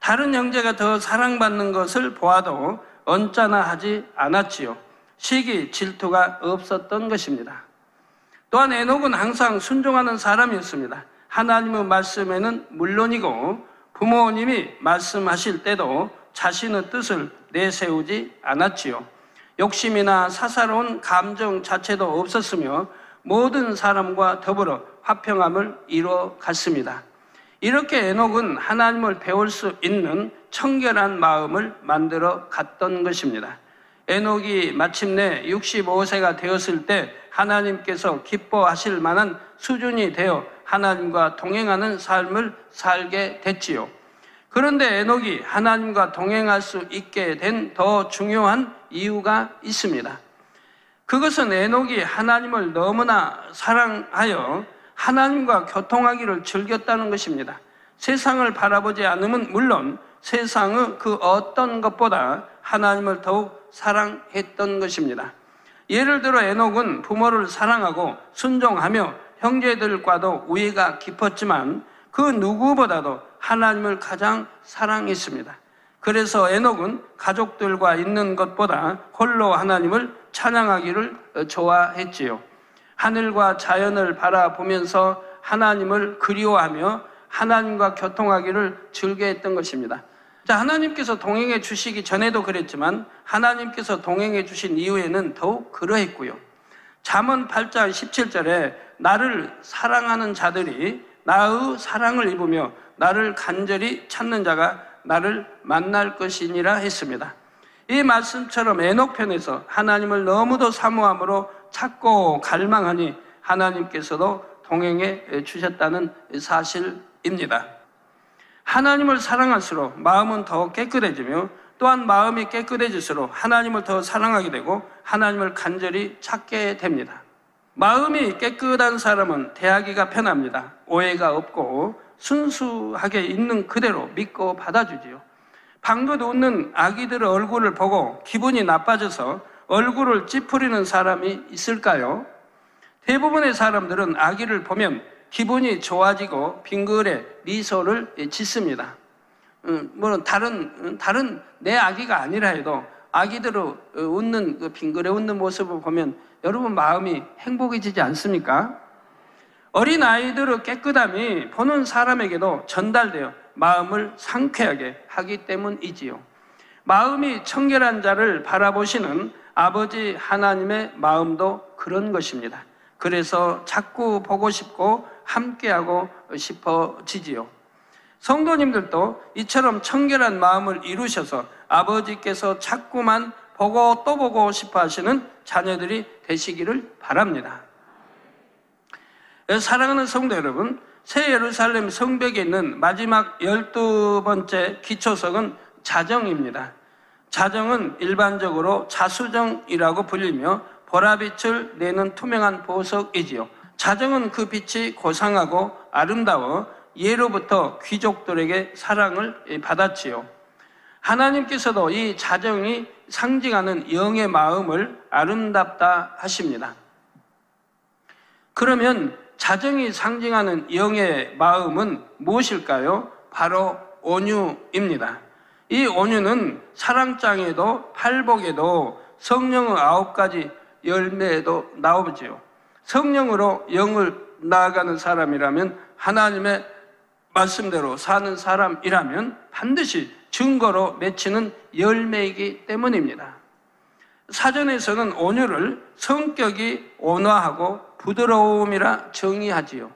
다른 형제가 더 사랑받는 것을 보아도 언짢아 하지 않았지요. 시기, 질투가 없었던 것입니다. 또한 에녹은 항상 순종하는 사람이었습니다. 하나님의 말씀에는 물론이고 부모님이 말씀하실 때도 자신의 뜻을 내세우지 않았지요. 욕심이나 사사로운 감정 자체도 없었으며 모든 사람과 더불어 화평함을 이루어 갔습니다. 이렇게 에녹은 하나님을 배울 수 있는 청결한 마음을 만들어 갔던 것입니다. 에녹이 마침내 65세가 되었을 때 하나님께서 기뻐하실 만한 수준이 되어 하나님과 동행하는 삶을 살게 됐지요. 그런데 에녹이 하나님과 동행할 수 있게 된 더 중요한 이유가 있습니다. 그것은 에녹이 하나님을 너무나 사랑하여 하나님과 교통하기를 즐겼다는 것입니다. 세상을 바라보지 않으면 물론 세상의 그 어떤 것보다 하나님을 더욱 사랑했던 것입니다. 예를 들어 에녹은 부모를 사랑하고 순종하며 형제들과도 우애가 깊었지만 그 누구보다도 하나님을 가장 사랑했습니다. 그래서 에녹은 가족들과 있는 것보다 홀로 하나님을 찬양하기를 좋아했지요. 하늘과 자연을 바라보면서 하나님을 그리워하며 하나님과 교통하기를 즐겨했던 것입니다. 자, 하나님께서 동행해 주시기 전에도 그랬지만 하나님께서 동행해 주신 이후에는 더욱 그러했고요. 잠언 8장 17절에 나를 사랑하는 자들이 나의 사랑을 입으며 나를 간절히 찾는 자가 나를 만날 것이니라 했습니다. 이 말씀처럼 에녹편에서 하나님을 너무도 사모함으로 찾고 갈망하니 하나님께서도 동행해 주셨다는 사실입니다. 하나님을 사랑할수록 마음은 더 깨끗해지며 또한 마음이 깨끗해질수록 하나님을 더 사랑하게 되고 하나님을 간절히 찾게 됩니다. 마음이 깨끗한 사람은 대하기가 편합니다. 오해가 없고 순수하게 있는 그대로 믿고 받아주지요. 방긋 웃는 아기들의 얼굴을 보고 기분이 나빠져서 얼굴을 찌푸리는 사람이 있을까요? 대부분의 사람들은 아기를 보면 기분이 좋아지고 빙글에 미소를 짓습니다. 물론 다른 내 아기가 아니라 해도 아기들의 웃는 그 빙글에 웃는 모습을 보면 여러분 마음이 행복해지지 않습니까? 어린 아이들의 깨끗함이 보는 사람에게도 전달되어 마음을 상쾌하게 하기 때문이지요. 마음이 청결한 자를 바라보시는 아버지 하나님의 마음도 그런 것입니다. 그래서 자꾸 보고 싶고 함께하고 싶어지지요. 성도님들도 이처럼 청결한 마음을 이루셔서 아버지께서 자꾸만 보고 또 보고 싶어 하시는 자녀들이 되시기를 바랍니다. 사랑하는 성도 여러분, 새 예루살렘 성벽에 있는 마지막 12번째 기초석은 자정입니다. 자정은 일반적으로 자수정이라고 불리며 보라빛을 내는 투명한 보석이지요. 자정은 그 빛이 고상하고 아름다워 예로부터 귀족들에게 사랑을 받았지요. 하나님께서도 이 자정이 상징하는 영의 마음을 아름답다 하십니다. 그러면 자정이 상징하는 영의 마음은 무엇일까요? 바로 온유입니다. 이 온유는 사랑장에도 팔복에도 성령의 9가지 열매에도 나오지요. 성령으로 영을 나아가는 사람이라면, 하나님의 말씀대로 사는 사람이라면 반드시 증거로 맺히는 열매이기 때문입니다. 사전에서는 온유를 성격이 온화하고 부드러움이라 정의하지요.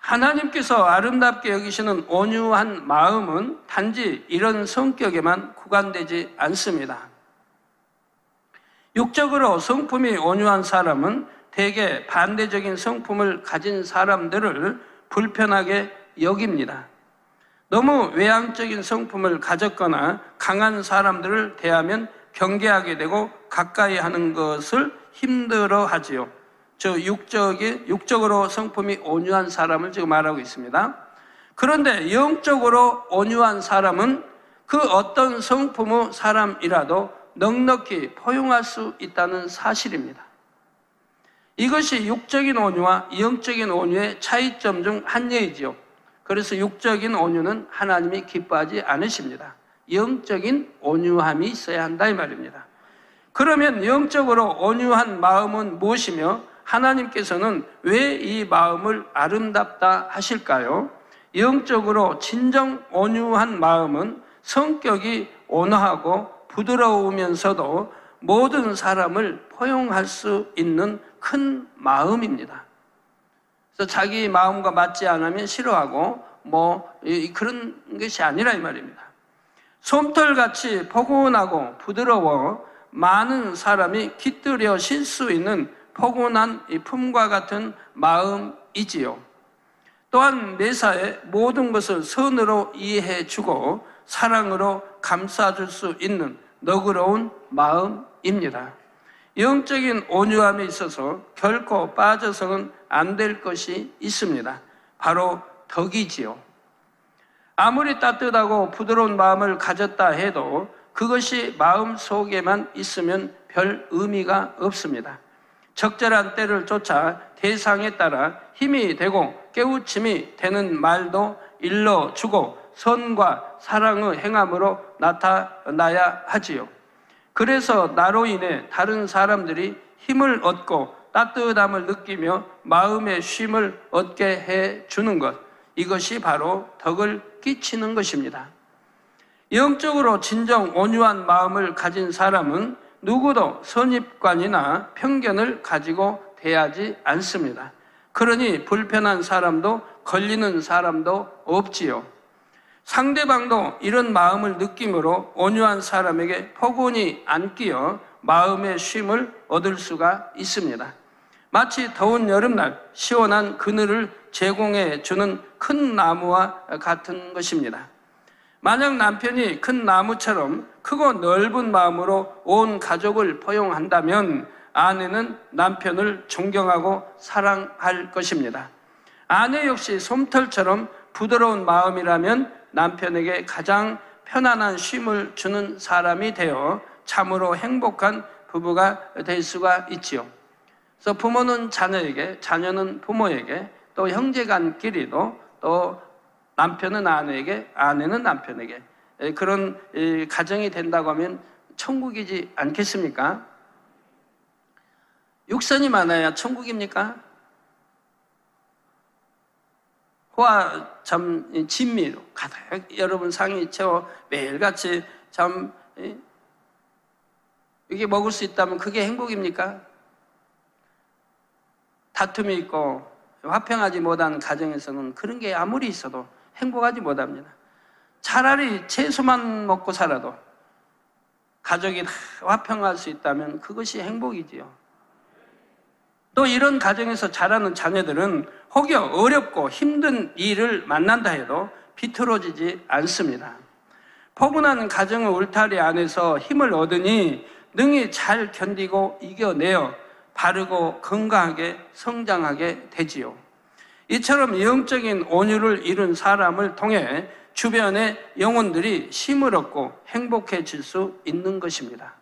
하나님께서 아름답게 여기시는 온유한 마음은 단지 이런 성격에만 구간되지 않습니다. 육적으로 성품이 온유한 사람은 대개 반대적인 성품을 가진 사람들을 불편하게 여깁니다. 너무 외향적인 성품을 가졌거나 강한 사람들을 대하면 경계하게 되고 가까이 하는 것을 힘들어 하지요. 육적으로 성품이 온유한 사람을 지금 말하고 있습니다. 그런데 영적으로 온유한 사람은 그 어떤 성품의 사람이라도 넉넉히 포용할 수 있다는 사실입니다. 이것이 육적인 온유와 영적인 온유의 차이점 중 하나이지요. 그래서 육적인 온유는 하나님이 기뻐하지 않으십니다. 영적인 온유함이 있어야 한다 이 말입니다. 그러면 영적으로 온유한 마음은 무엇이며 하나님께서는 왜 이 마음을 아름답다 하실까요? 영적으로 진정 온유한 마음은 성격이 온화하고 부드러우면서도 모든 사람을 포용할 수 있는 큰 마음입니다. 그래서 자기 마음과 맞지 않으면 싫어하고 그런 것이 아니라 이 말입니다. 솜털같이 포근하고 부드러워 많은 사람이 깃들여 쉴 수 있는 포근한 이 품과 같은 마음이지요. 또한 매사에 모든 것을 선으로 이해해주고 사랑으로 감싸줄 수 있는 너그러운 마음입니다. 영적인 온유함에 있어서 결코 빠져서는 안 될 것이 있습니다. 바로 덕이지요. 아무리 따뜻하고 부드러운 마음을 가졌다 해도 그것이 마음 속에만 있으면 별 의미가 없습니다. 적절한 때를 쫓아 대상에 따라 힘이 되고 깨우침이 되는 말도 일러주고 선과 사랑의 행함으로 나타나야 하지요. 그래서 나로 인해 다른 사람들이 힘을 얻고 따뜻함을 느끼며 마음의 쉼을 얻게 해주는 것, 이것이 바로 덕을 끼치는 것입니다. 영적으로 진정 온유한 마음을 가진 사람은 누구도 선입관이나 편견을 가지고 대하지 않습니다. 그러니 불편한 사람도 걸리는 사람도 없지요. 상대방도 이런 마음을 느낌으로 온유한 사람에게 포근히 안 끼어 마음의 쉼을 얻을 수가 있습니다. 마치 더운 여름날 시원한 그늘을 제공해 주는 큰 나무와 같은 것입니다. 만약 남편이 큰 나무처럼 크고 넓은 마음으로 온 가족을 포용한다면 아내는 남편을 존경하고 사랑할 것입니다. 아내 역시 솜털처럼 부드러운 마음이라면 남편에게 가장 편안한 쉼을 주는 사람이 되어 참으로 행복한 부부가 될 수가 있지요. 그래서 부모는 자녀에게, 자녀는 부모에게, 또 형제간끼리도, 또 남편은 아내에게, 아내는 남편에게 그런 가정이 된다고 하면 천국이지 않겠습니까? 육선이 많아야 천국입니까? 호화 참 진미로 가득 여러분 상이 채워 매일같이 참 이게 먹을 수 있다면 그게 행복입니까? 다툼이 있고 화평하지 못한 가정에서는 그런 게 아무리 있어도 행복하지 못합니다. 차라리 채소만 먹고 살아도 가족이 다 화평할 수 있다면 그것이 행복이지요. 또 이런 가정에서 자라는 자녀들은 혹여 어렵고 힘든 일을 만난다 해도 비틀어지지 않습니다. 포근한 가정의 울타리 안에서 힘을 얻으니 능히 잘 견디고 이겨내어 바르고 건강하게 성장하게 되지요. 이처럼 영적인 온유를 이룬 사람을 통해 주변의 영혼들이 쉼을 얻고 행복해질 수 있는 것입니다.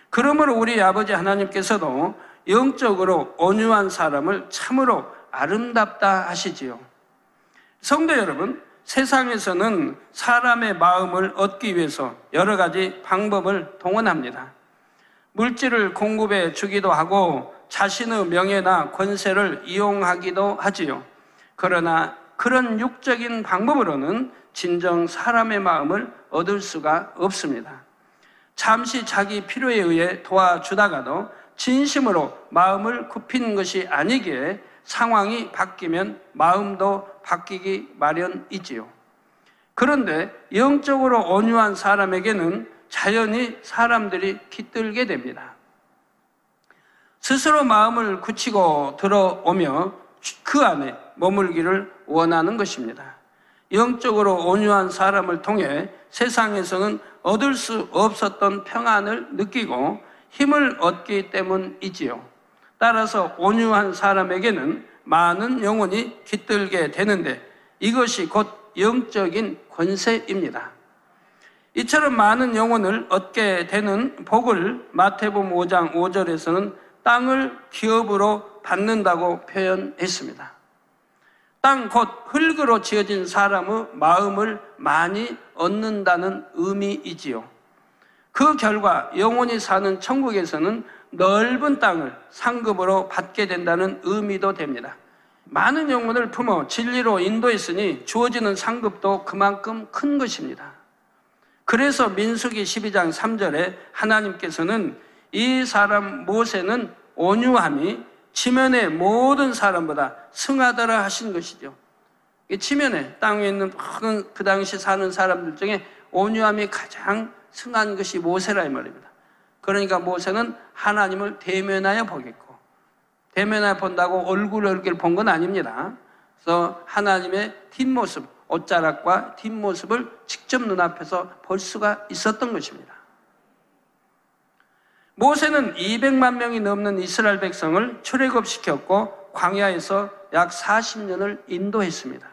그러므로 우리 아버지 하나님께서도 영적으로 온유한 사람을 참으로 아름답다 하시지요. 성도 여러분, 세상에서는 사람의 마음을 얻기 위해서 여러 가지 방법을 동원합니다. 물질을 공급해 주기도 하고 자신의 명예나 권세를 이용하기도 하지요. 그러나 그런 육적인 방법으로는 진정 사람의 마음을 얻을 수가 없습니다. 잠시 자기 필요에 의해 도와주다가도 진심으로 마음을 굽히는 것이 아니기에 상황이 바뀌면 마음도 바뀌기 마련이지요. 그런데 영적으로 온유한 사람에게는 자연히 사람들이 깃들게 됩니다. 스스로 마음을 굳히고 들어오며 그 안에 머물기를 원하는 것입니다. 영적으로 온유한 사람을 통해 세상에서는 얻을 수 없었던 평안을 느끼고 힘을 얻기 때문이지요. 따라서 온유한 사람에게는 많은 영혼이 깃들게 되는데 이것이 곧 영적인 권세입니다. 이처럼 많은 영혼을 얻게 되는 복을 마태복음 5장 5절에서는 땅을 기업으로 받는다고 표현했습니다. 땅 곧 흙으로 지어진 사람의 마음을 많이 얻는다는 의미이지요. 그 결과 영혼이 사는 천국에서는 넓은 땅을 상급으로 받게 된다는 의미도 됩니다. 많은 영혼을 품어 진리로 인도했으니 주어지는 상급도 그만큼 큰 것입니다. 그래서 민수기 12장 3절에 하나님께서는 이 사람 모세는 온유함이 지면의 모든 사람보다 승하더라 하신 것이죠. 지면에 땅에 있는 모든 그 당시 사는 사람들 중에 온유함이 가장 승한 것이 모세라 이 말입니다. 그러니까 모세는 하나님을 대면하여 보겠고, 대면하여 본다고 얼굴 본 건 아닙니다. 그래서 하나님의 뒷모습, 옷자락과 뒷모습을 직접 눈앞에서 볼 수가 있었던 것입니다. 모세는 200만 명이 넘는 이스라엘 백성을 출애굽시켰고 광야에서 약 40년을 인도했습니다.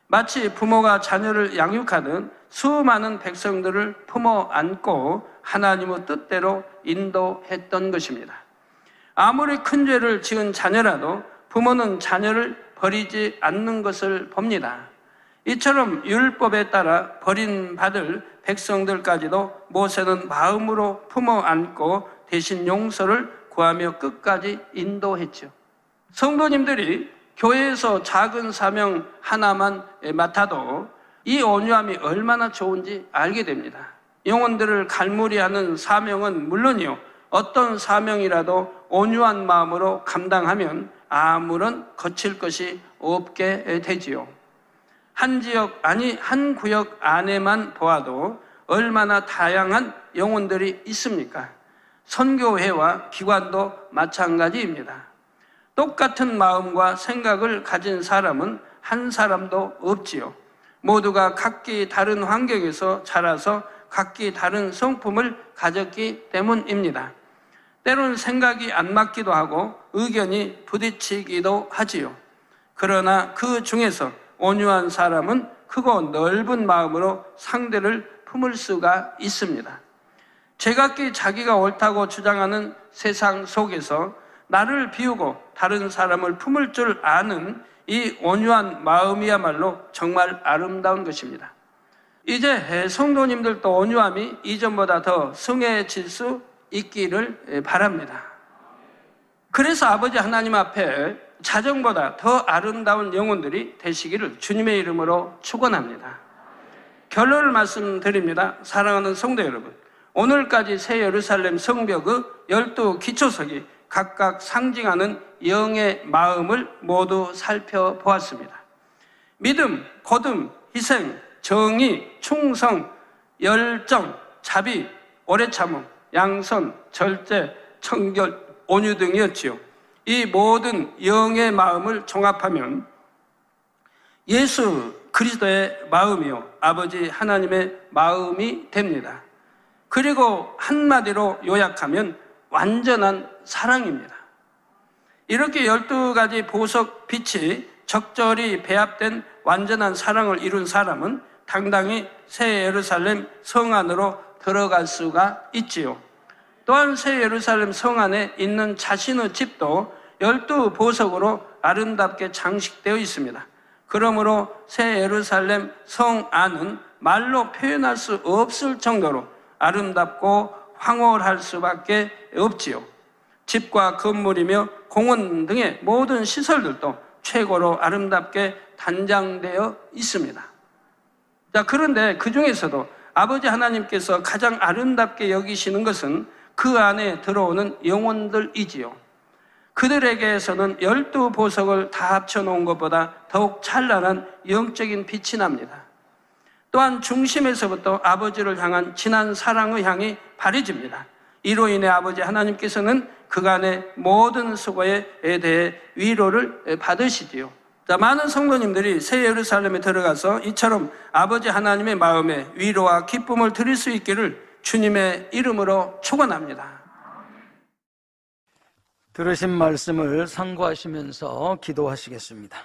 마치 부모가 자녀를 양육하듯 수많은 백성들을 품어 안고 하나님의 뜻대로 인도했던 것입니다. 아무리 큰 죄를 지은 자녀라도 부모는 자녀를 버리지 않는 것을 봅니다. 이처럼 율법에 따라 버림받을 백성들까지도 모세는 마음으로 품어 안고 대신 용서를 구하며 끝까지 인도했죠. 성도님들이 교회에서 작은 사명 하나만 맡아도 이 온유함이 얼마나 좋은지 알게 됩니다. 영혼들을 갈무리하는 사명은 물론이요, 어떤 사명이라도 온유한 마음으로 감당하면 아무런 거칠 것이 없게 되지요. 한 지역, 아니 한 구역 안에만 보아도 얼마나 다양한 영혼들이 있습니까? 선교회와 기관도 마찬가지입니다. 똑같은 마음과 생각을 가진 사람은 한 사람도 없지요. 모두가 각기 다른 환경에서 자라서 각기 다른 성품을 가졌기 때문입니다. 때로는 생각이 안 맞기도 하고 의견이 부딪히기도 하지요. 그러나 그 중에서 온유한 사람은 크고 넓은 마음으로 상대를 품을 수가 있습니다. 제각기 자기가 옳다고 주장하는 세상 속에서 나를 비우고 다른 사람을 품을 줄 아는 이 온유한 마음이야말로 정말 아름다운 것입니다. 이제 성도님들도 온유함이 이전보다 더 승해질 수 있기를 바랍니다. 그래서 아버지 하나님 앞에 자정보다 더 아름다운 영혼들이 되시기를 주님의 이름으로 축원합니다. 결론을 말씀드립니다. 사랑하는 성도 여러분, 오늘까지 새 예루살렘 성벽의 12 기초석이 각각 상징하는 영의 마음을 모두 살펴보았습니다. 믿음, 거듭, 희생, 정의, 충성, 열정, 자비, 오래 참음, 양선, 절제, 청결, 온유 등이었지요. 이 모든 영의 마음을 종합하면 예수 그리스도의 마음이요, 아버지 하나님의 마음이 됩니다. 그리고 한마디로 요약하면 완전한 사랑입니다. 이렇게 12가지 보석 빛이 적절히 배합된 완전한 사랑을 이룬 사람은 당당히 새 예루살렘 성 안으로 들어갈 수가 있지요. 또한 새 예루살렘 성 안에 있는 자신의 집도 12 보석으로 아름답게 장식되어 있습니다. 그러므로 새 예루살렘 성 안은 말로 표현할 수 없을 정도로 아름답고 황홀할 수밖에 없지요. 집과 건물이며 공원 등의 모든 시설들도 최고로 아름답게 단장되어 있습니다. 자, 그런데 그 중에서도 아버지 하나님께서 가장 아름답게 여기시는 것은 그 안에 들어오는 영혼들이지요. 그들에게서는 12보석을 다 합쳐놓은 것보다 더욱 찬란한 영적인 빛이 납니다. 또한 중심에서부터 아버지를 향한 진한 사랑의 향이 바래집니다. 이로 인해 아버지 하나님께서는 그간의 모든 수고에 대해 위로를 받으시지요. 자, 많은 성도님들이 새 예루살렘에 들어가서 이처럼 아버지 하나님의 마음에 위로와 기쁨을 드릴 수 있기를 주님의 이름으로 축원합니다. 들으신 말씀을 상고하시면서 기도하시겠습니다.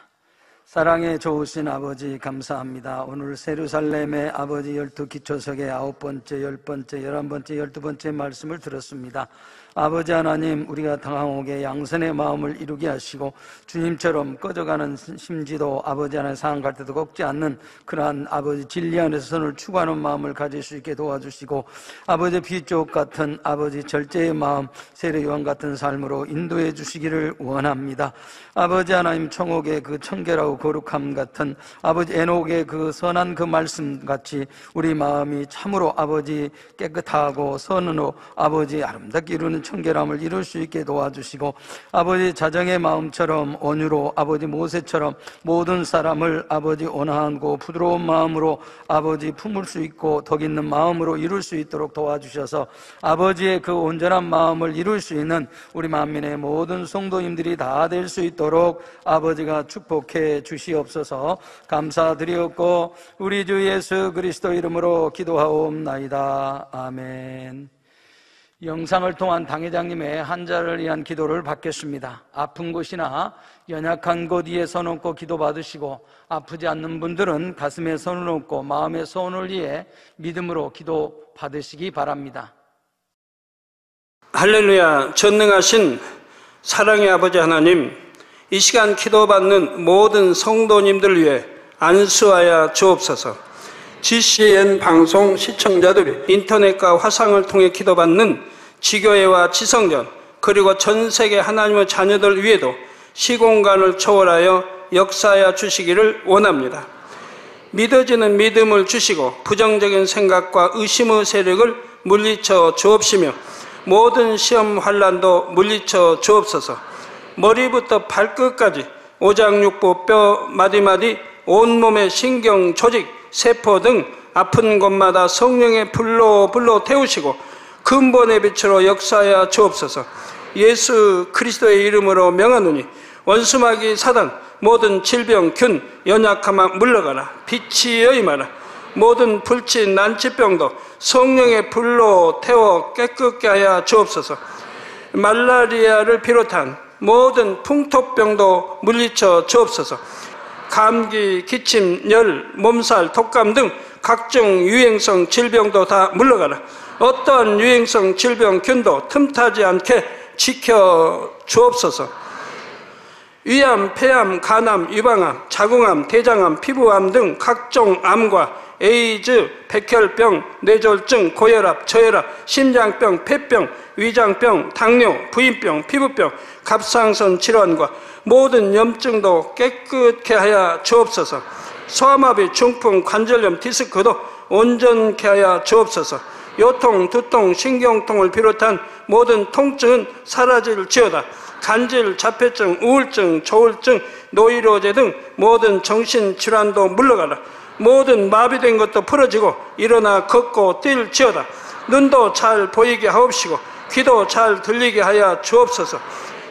사랑에 좋으신 아버지 감사합니다. 오늘 예루살렘의 아버지 12기초석의 9번째, 10번째, 11번째, 12번째 말씀을 들었습니다. 아버지 하나님, 우리가 당황하게 양선의 마음을 이루게 하시고 주님처럼 꺼져가는 심지도 아버지 하나님 상황갈 때도 꺾지 않는 그러한 아버지 진리 안에서 선을 추구하는 마음을 가질 수 있게 도와주시고 아버지 빛쪽 같은 아버지 절제의 마음, 세례요한 같은 삶으로 인도해 주시기를 원합니다. 아버지 하나님, 청옥의 그 청결하고 거룩함 같은 아버지 에녹의 그 선한 그 말씀 같이 우리 마음이 참으로 아버지 깨끗하고 선으로 아버지 아름답게 이루는 청결함을 이룰 수 있게 도와주시고 아버지 자정의 마음처럼 온유로 아버지 모세처럼 모든 사람을 아버지 온화하고 부드러운 마음으로 아버지 품을 수 있고 덕 있는 마음으로 이룰 수 있도록 도와주셔서 아버지의 그 온전한 마음을 이룰 수 있는 우리 만민의 모든 성도님들이 다 될 수 있도록 아버지가 축복해 주시옵소서. 감사드리옵고 우리 주 예수 그리스도 이름으로 기도하옵나이다. 아멘. 영상을 통한 당회장님의 환자를 위한 기도를 받겠습니다. 아픈 곳이나 연약한 곳 위에 손 얹고 기도 받으시고 아프지 않는 분들은 가슴에 손을 얹고 마음의 소원을 위해 믿음으로 기도 받으시기 바랍니다. 할렐루야. 전능하신 사랑의 아버지 하나님, 이 시간 기도받는 모든 성도님들 위해 안수하여 주옵소서. GCN 방송 시청자들이 인터넷과 화상을 통해 기도받는 지교회와 지성전 그리고 전 세계 하나님의 자녀들 위에도 시공간을 초월하여 역사하여 주시기를 원합니다. 믿어지는 믿음을 주시고 부정적인 생각과 의심의 세력을 물리쳐 주옵시며 모든 시험 환난도 물리쳐 주옵소서. 머리부터 발끝까지 오장육부 뼈 마디마디 온몸의 신경 조직 세포 등 아픈 곳마다 성령의 불로 태우시고 근본의 빛으로 역사하여 주옵소서. 예수 그리스도의 이름으로 명하노니 원수마귀 사단 모든 질병 균 연약함아 물러가라. 빛이 임하라. 모든 불친 난치병도 성령의 불로 태워 깨끗게 하여 주옵소서. 말라리아를 비롯한 모든 풍토병도 물리쳐 주옵소서. 감기, 기침, 열, 몸살, 독감 등 각종 유행성 질병도 다 물러가라. 어떠한 유행성 질병균도 틈타지 않게 지켜 주옵소서. 위암, 폐암, 간암, 유방암, 자궁암, 대장암, 피부암 등 각종 암과 에이즈, 백혈병, 뇌졸중, 고혈압, 저혈압, 심장병, 폐병, 위장병, 당뇨, 부인병, 피부병, 갑상선 질환과 모든 염증도 깨끗게 하여 주옵소서. 소아마비, 중풍, 관절염, 디스크도 온전케 하여 주옵소서. 요통, 두통, 신경통을 비롯한 모든 통증은 사라질지어다. 간질, 자폐증, 우울증, 조울증, 노이로제 등 모든 정신질환도 물러가라. 모든 마비된 것도 풀어지고 일어나 걷고 뛸지어다. 눈도 잘 보이게 하옵시고 귀도 잘 들리게 하여 주옵소서.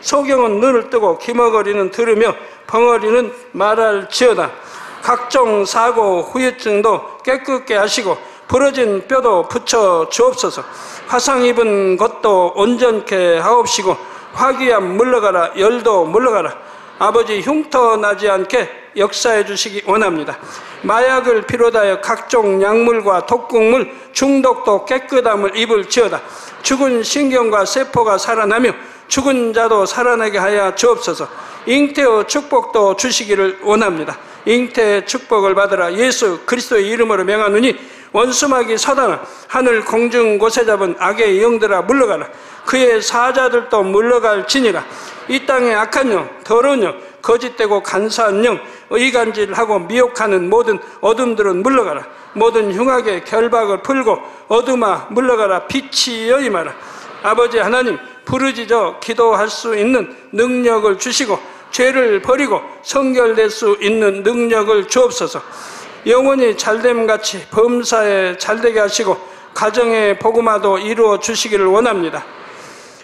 소경은 눈을 뜨고 기머거리는 들으며 벙어리는 말할지어다. 각종 사고, 후유증도 깨끗게 하시고 부러진 뼈도 붙여 주옵소서. 화상 입은 것도 온전케 하옵시고 화기암 물러가라. 열도 물러가라. 아버지 흉터 나지 않게 역사해 주시기 원합니다. 마약을 비롯하여 각종 약물과 독극물 중독도 깨끗함을 입을지어다. 죽은 신경과 세포가 살아나며 죽은 자도 살아나게 하여 주옵소서. 잉태의 축복도 주시기를 원합니다. 잉태의 축복을 받으라. 예수 그리스도의 이름으로 명하노니 원수마귀 사단아 하늘 공중 곳에 잡은 악의 영들아 물러가라. 그의 사자들도 물러갈지니라. 이 땅의 악한 영, 더러운 영, 거짓되고 간사한 영, 의간질하고 미혹하는 모든 어둠들은 물러가라. 모든 흉악의 결박을 풀고 어둠아 물러가라. 빛이 임하라. 아버지 하나님, 부르짖어 기도할 수 있는 능력을 주시고 죄를 버리고 성결될 수 있는 능력을 주옵소서. 영혼이 잘됨같이 범사에 잘되게 하시고 가정의 복음화도 이루어 주시기를 원합니다.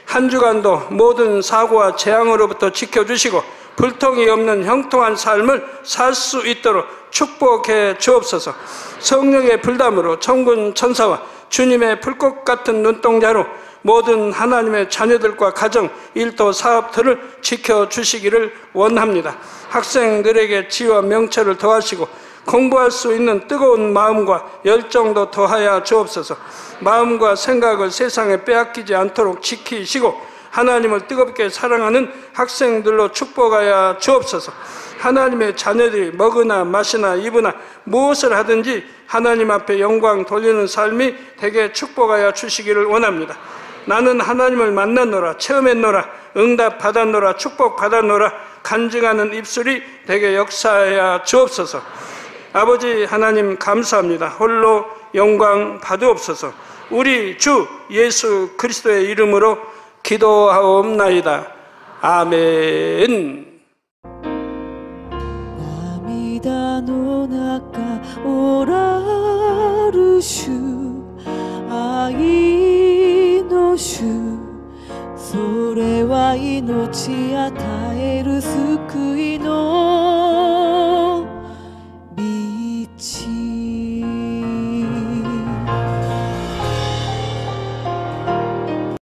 한 주간도 모든 사고와 재앙으로부터 지켜주시고 불통이 없는 형통한 삶을 살 수 있도록 축복해 주옵소서. 성령의 불담으로 천군 천사와 주님의 불꽃 같은 눈동자로 모든 하나님의 자녀들과 가정, 일도, 사업들을 지켜주시기를 원합니다. 학생들에게 지혜와 명철을 더하시고 공부할 수 있는 뜨거운 마음과 열정도 더하여 주옵소서. 마음과 생각을 세상에 빼앗기지 않도록 지키시고 하나님을 뜨겁게 사랑하는 학생들로 축복하여 주옵소서. 하나님의 자녀들이 먹으나 마시나 입으나 무엇을 하든지 하나님 앞에 영광 돌리는 삶이 되게 축복하여 주시기를 원합니다. 나는 하나님을 만났노라, 체험했노라, 응답 받았노라, 축복 받았노라 간증하는 입술이 되게 역사하여 주옵소서. 아버지 하나님 감사합니다. 홀로 영광 받으옵소서. 우리 주 예수 그리스도의 이름으로 기도하옵나이다. 아멘. 涙の中おらる主、愛の主、それは命与える救いの